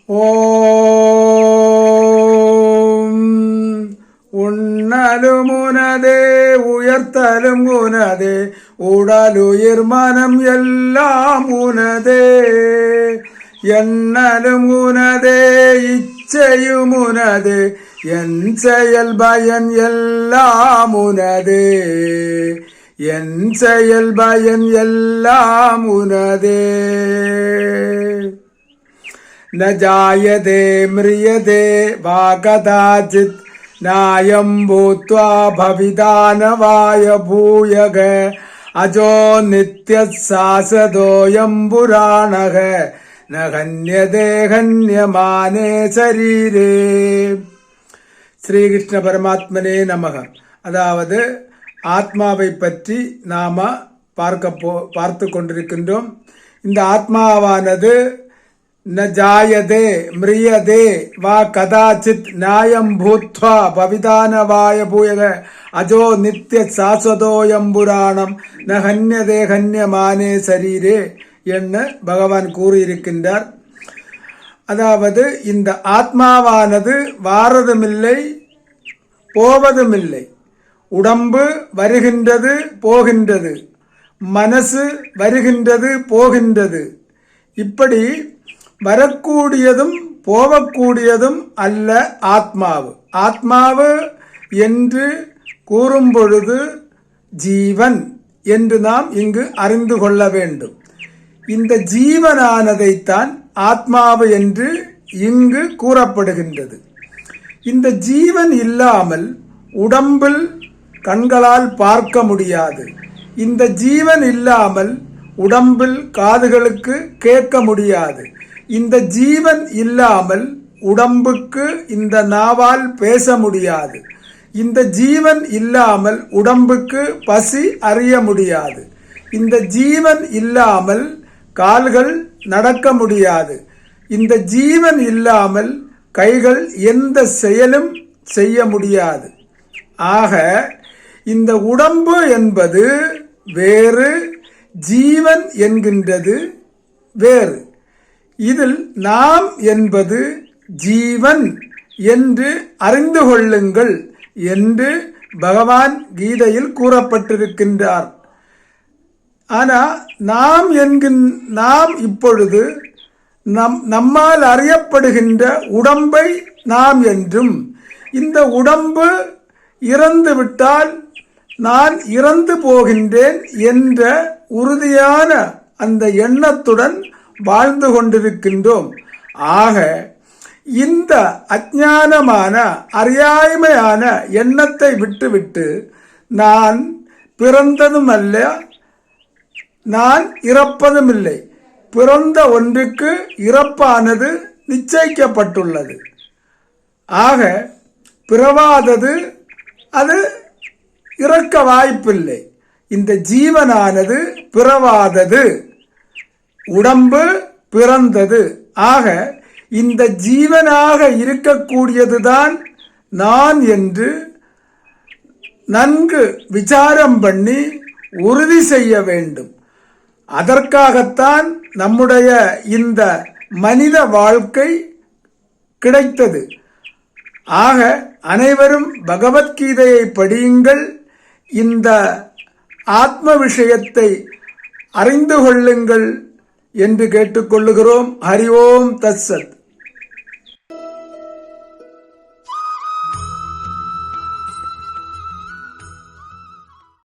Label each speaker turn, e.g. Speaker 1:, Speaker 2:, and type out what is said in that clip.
Speaker 1: ஓம் உண்ணலும் உனதே உயர்த்தலும் உனதே உடலுயிர் மனம் எல்லாம் உனதே எண்ணலும் உனதே இச்சையும் உனதே என் செயல் பயன் எல்லாம் உனதே என் செயல் பயன் எல்லாம் உனதே न जायते म्रियते वा कदाचित् नायं भूत्वा भविदानवाय भूयः अजो नित्यः शाश्वतोऽयं पुराणः न हन्यते हन्यमाने शरीरे. ஸ்ரீகிருஷ்ண பரமாத்மனே நமக. அதாவது ஆத்மாவை பற்றி நாம பார்த்து கொண்டிருக்கின்றோம். இந்த ஆத்மாவானது न जायते म्रियते वा कदाचित् न्यायं भूत्वा भविदानवाय भूयः अजो नित्य शाश्वतोऽयं पुराणம் न हन्यते हन्यमाने शरीरे என்று பகவான் கூறியிருக்கின்றார். அதாவது இந்த ஆத்மாவானது வாரதுமில்லை போவதுமில்லை. உடம்பு வருகின்றது போகின்றது, மனசு வருகின்றது போகின்றது. இப்படி வரக்கூடியதும் போகக்கூடியதும் அல்ல ஆத்மாவு. ஆத்மாவு என்று கூறும் பொழுது ஜீவன் என்று நாம் இங்கு அறிந்து கொள்ள வேண்டும். இந்த ஜீவனானதைத்தான் ஆத்மாவு என்று இங்கு கூறப்படுகின்றது. இந்த ஜீவன் இல்லாமல் உடம்பில் கண்களால் பார்க்க முடியாது. இந்த ஜீவன் இல்லாமல் உடம்பில் காதுகளுக்கு கேட்க முடியாது. இந்த ஜீவன் இல்லாமல் உடம்புக்கு இந்த நாவால் பேச முடியாது. இந்த ஜீவன் இல்லாமல் உடம்புக்கு பசி அறிய முடியாது. இந்த ஜீவன் இல்லாமல் கால்கள் நடக்க முடியாது. இந்த ஜீவன் இல்லாமல் கைகள் எந்த செயலும் செய்ய முடியாது. ஆக இந்த உடம்பு என்பது வேறு, ஜீவன் என்கின்றது வேறு. இதில் நாம் என்பது ஜீவன் என்று அறிந்து கொள்ளுங்கள் என்று பகவான் கீதையில் கூறப்பட்டிருக்கின்றார். ஆனால் நாம் இப்பொழுது நம்மால் அறியப்படுகின்ற உடம்பை நாம் என்றும், இந்த உடம்பு இறந்துவிட்டால் நான் இறந்து போகின்றேன் என்ற உறுதியான அந்த எண்ணத்துடன் வாழ்ந்து கொண்டிருக்கின்றோம். ஆக இந்த அஞ்ஞானமான அறியாமையான எண்ணத்தை விட்டுவிட்டு நான் பிறந்ததும் அல்ல, நான் இறப்பதும் இல்லை. பிறந்த ஒன்றுக்கு இறப்பானது நிச்சயிக்கப்பட்டுள்ளது. ஆக பிறவாதது அது இறக்க வாய்ப்பில்லை. இந்த ஜீவனானது பிறவாதது, உடம்பு பிறந்தது. ஆக இந்த ஜீவனாக இருக்கக்கூடியதுதான் நான் என்று நன்கு விசாரம் பண்ணி உறுதி செய்ய வேண்டும். அதற்காகத்தான் நம்முடைய இந்த மனித வாழ்க்கை கிடைத்தது. ஆக அனைவரும் பகவத்கீதையை படியுங்கள். இந்த ஆத்ம விஷயத்தை அறிந்து கொள்ளுங்கள் என்று கேட்டுக்கொள்ளுகிறோம். ஹரி ஓம் தத்சத்.